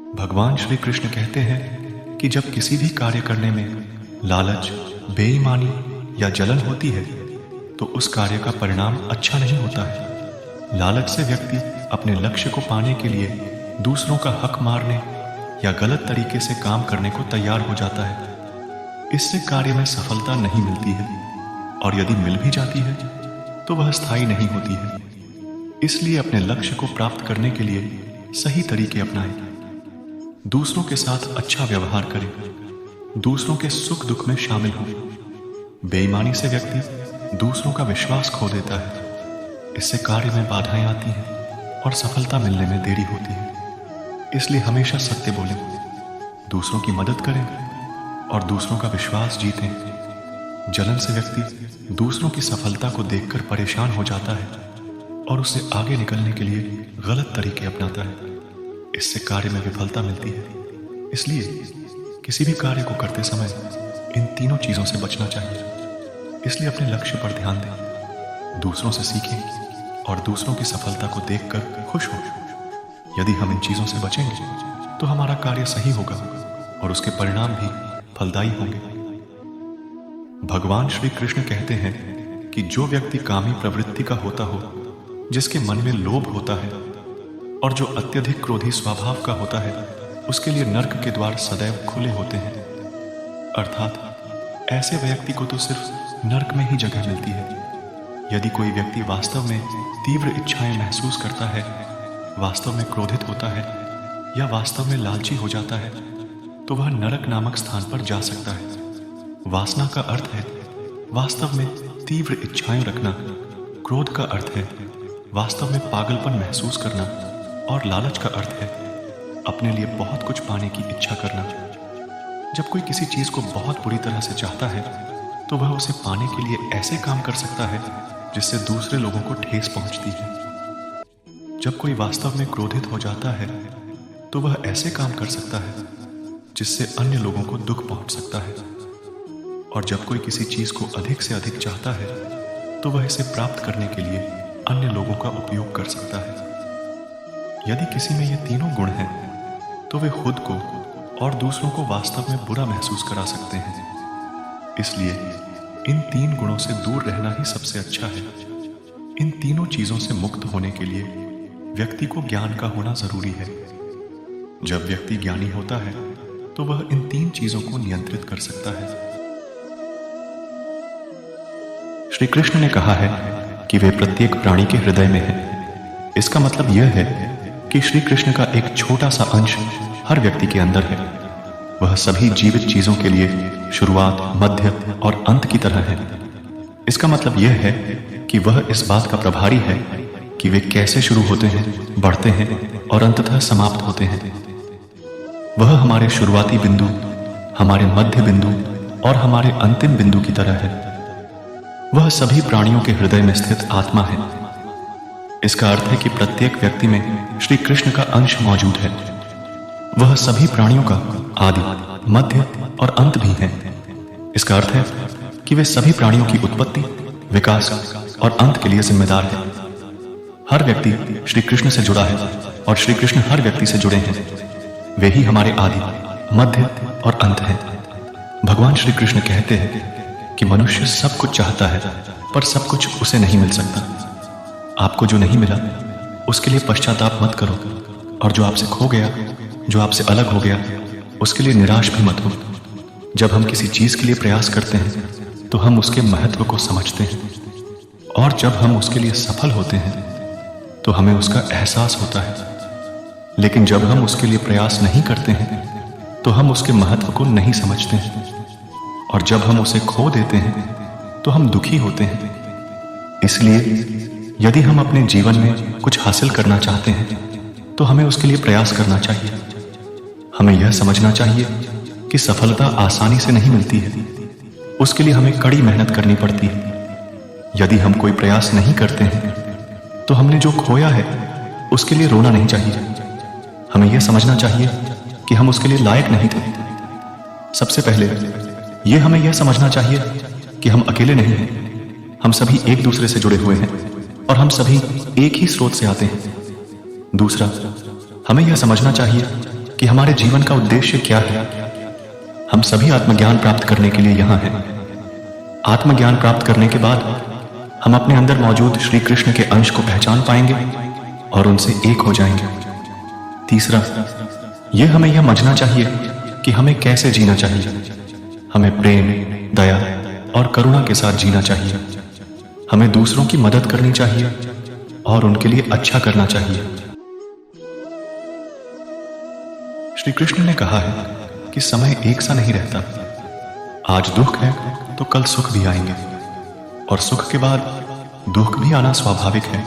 भगवान श्री कृष्ण कहते हैं कि जब किसी भी कार्य करने में लालच, बेईमानी या जलन होती है तो उस कार्य का परिणाम अच्छा नहीं होता है। लालच से व्यक्ति अपने लक्ष्य को पाने के लिए दूसरों का हक मारने या गलत तरीके से काम करने को तैयार हो जाता है। इससे कार्य में सफलता नहीं मिलती है और यदि मिल भी जाती है तो वह स्थायी नहीं होती है। इसलिए अपने लक्ष्य को प्राप्त करने के लिए सही तरीके अपनाएं। दूसरों के साथ अच्छा व्यवहार करें, दूसरों के सुख दुख में शामिल हों। बेईमानी से व्यक्ति दूसरों का विश्वास खो देता है। इससे कार्य में बाधाएं आती हैं और सफलता मिलने में देरी होती है। इसलिए हमेशा सत्य बोलें, दूसरों की मदद करें और दूसरों का विश्वास जीतें। जलन से व्यक्ति दूसरों की सफलता को देखकर परेशान हो जाता है और उससे आगे निकलने के लिए गलत तरीके अपनाता है। इससे कार्य में विफलता मिलती है। इसलिए किसी भी कार्य को करते समय इन तीनों चीजों से बचना चाहिए। इसलिए अपने लक्ष्य पर ध्यान दें, दूसरों से सीखें और दूसरों की सफलता को देखकर खुश हों। यदि हम इन चीजों से बचेंगे तो हमारा कार्य सही होगा और उसके परिणाम भी फलदायी होंगे। भगवान श्री कृष्ण कहते हैं कि जो व्यक्ति कामी प्रवृत्ति का होता हो, जिसके मन में लोभ होता है और जो अत्यधिक क्रोधी स्वभाव का होता है, उसके लिए नरक के द्वार सदैव खुले होते हैं। अर्थात ऐसे व्यक्ति को तो सिर्फ नरक में ही जगह मिलती है। यदि कोई व्यक्ति वास्तव में तीव्र इच्छाएं महसूस करता है, वास्तव में क्रोधित होता है या वास्तव में लालची हो जाता है तो वह नरक नामक स्थान पर जा सकता है। वासना का अर्थ है वास्तव में तीव्र इच्छाएं रखना, क्रोध का अर्थ है वास्तव में पागलपन महसूस करना और लालच का अर्थ है अपने लिए बहुत कुछ पाने की इच्छा करना। जब कोई किसी चीज को बहुत बुरी तरह से चाहता है तो वह उसे पाने के लिए ऐसे काम कर सकता है जिससे दूसरे लोगों को ठेस पहुंचती है। जब कोई वास्तव में क्रोधित हो जाता है तो वह ऐसे काम कर सकता है जिससे अन्य लोगों को दुख पहुंच सकता है। और जब कोई किसी चीज को अधिक से अधिक चाहता है तो वह इसे प्राप्त करने के लिए अन्य लोगों का उपयोग कर सकता है। यदि किसी में ये तीनों गुण हैं तो वे खुद को और दूसरों को वास्तव में बुरा महसूस करा सकते हैं। इसलिए इन तीन गुणों से दूर रहना ही सबसे अच्छा है। इन तीनों चीजों से मुक्त होने के लिए व्यक्ति को ज्ञान का होना जरूरी है। जब व्यक्ति ज्ञानी होता है तो वह इन तीन चीजों को नियंत्रित कर सकता है। श्री कृष्ण ने कहा है कि वे प्रत्येक प्राणी के हृदय में हैं। इसका मतलब यह है कि श्री कृष्ण का एक छोटा सा अंश हर व्यक्ति के अंदर है। वह सभी जीवित चीजों के लिए शुरुआत, मध्य और अंत की तरह है। इसका मतलब यह है कि वह इस बात का प्रभारी है कि वे कैसे शुरू होते हैं, बढ़ते हैं और अंततः समाप्त होते हैं। वह हमारे शुरुआती बिंदु, हमारे मध्य बिंदु और हमारे अंतिम बिंदु की तरह है। वह सभी प्राणियों के हृदय में स्थित आत्मा है। इसका अर्थ है कि प्रत्येक व्यक्ति में श्री कृष्ण का अंश मौजूद है। वह सभी प्राणियों का आदि, मध्य और अंत भी है। इसका अर्थ है कि वे सभी प्राणियों की उत्पत्ति, विकास और अंत के लिए जिम्मेदार है। हर व्यक्ति श्री कृष्ण से जुड़ा है और श्री कृष्ण हर व्यक्ति से जुड़े हैं। वे ही हमारे आदि, मध्य और अंत हैं। भगवान श्री कृष्ण कहते हैं कि मनुष्य सब कुछ चाहता है पर सब कुछ उसे नहीं मिल सकता। आपको जो नहीं मिला उसके लिए पश्चाताप मत करो और जो आपसे खो गया, जो आपसे अलग हो गया, उसके लिए निराश भी मत हो। जब हम किसी चीज के लिए प्रयास करते हैं तो हम उसके महत्व को समझते हैं और जब हम उसके लिए सफल होते हैं तो हमें उसका एहसास होता है। लेकिन जब हम उसके लिए प्रयास नहीं करते हैं तो हम उसके महत्व को नहीं समझते हैं और जब हम उसे खो देते हैं तो हम दुखी होते हैं। इसलिए यदि हम अपने जीवन में कुछ हासिल करना चाहते हैं तो हमें उसके लिए प्रयास करना चाहिए। हमें यह समझना चाहिए कि सफलता आसानी से नहीं मिलती है, उसके लिए हमें कड़ी मेहनत करनी पड़ती है। यदि हम कोई प्रयास नहीं करते हैं तो हमने जो खोया है उसके लिए रोना नहीं चाहिए। हमें यह समझना चाहिए कि हम उसके लिए लायक नहीं थे। सबसे पहले यह हमें यह समझना चाहिए कि हम अकेले नहीं हैं। हम सभी एक दूसरे से जुड़े हुए हैं और हम सभी एक ही स्रोत से आते हैं। दूसरा, हमें यह समझना चाहिए कि हमारे जीवन का उद्देश्य क्या है। हम सभी आत्मज्ञान प्राप्त करने के लिए यहाँ हैं। आत्मज्ञान प्राप्त करने के बाद हम अपने अंदर मौजूद श्री कृष्ण के अंश को पहचान पाएंगे और उनसे एक हो जाएंगे। तीसरा, यह हमें यह समझना चाहिए कि हमें कैसे जीना चाहिए। हमें प्रेम, दया और करुणा के साथ जीना चाहिए। हमें दूसरों की मदद करनी चाहिए और उनके लिए अच्छा करना चाहिए। श्री कृष्ण ने कहा है कि समय एक सा नहीं रहता। आज दुख है तो कल सुख भी आएंगे और सुख के बाद दुख भी आना स्वाभाविक है।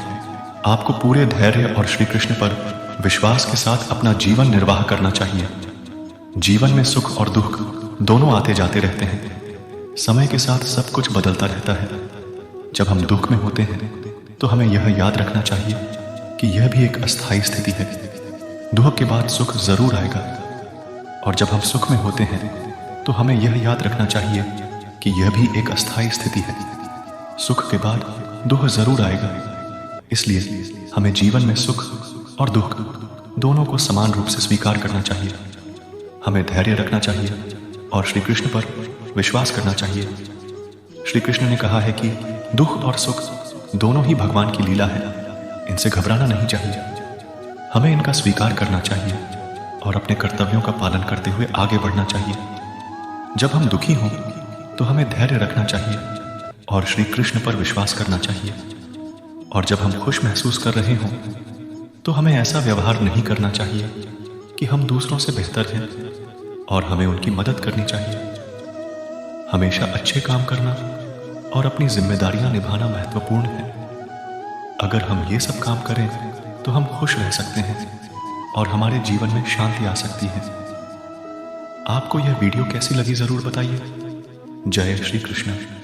आपको पूरे धैर्य और श्री कृष्ण पर विश्वास के साथ अपना जीवन निर्वाह करना चाहिए। जीवन में सुख और दुख दोनों आते जाते रहते हैं। समय के साथ सब कुछ बदलता रहता है। जब हम दुख में होते हैं तो हमें यह याद रखना चाहिए कि यह भी एक अस्थायी स्थिति है। दुख के बाद सुख जरूर आएगा। और जब हम सुख में होते हैं तो हमें यह याद रखना चाहिए कि यह भी एक अस्थायी स्थिति है। सुख के बाद दुख जरूर आएगा। इसलिए हमें जीवन में सुख और दुख दोनों को समान रूप से स्वीकार करना चाहिए। हमें धैर्य रखना चाहिए और श्री कृष्ण पर विश्वास करना चाहिए। श्री कृष्ण ने कहा है कि दुख और सुख दोनों ही भगवान की लीला है। इनसे घबराना नहीं चाहिए। हमें इनका स्वीकार करना चाहिए और अपने कर्तव्यों का पालन करते हुए आगे बढ़ना चाहिए। जब हम दुखी हों तो हमें धैर्य रखना चाहिए और श्री कृष्ण पर विश्वास करना चाहिए। और जब हम खुश महसूस कर रहे हों तो हमें ऐसा व्यवहार नहीं करना चाहिए कि हम दूसरों से बेहतर हैं और हमें उनकी मदद करनी चाहिए। हमेशा अच्छे काम करना और अपनी जिम्मेदारियां निभाना महत्वपूर्ण है। अगर हम ये सब काम करें तो हम खुश रह सकते हैं और हमारे जीवन में शांति आ सकती है। आपको यह वीडियो कैसी लगी जरूर बताइए। जय श्री कृष्ण।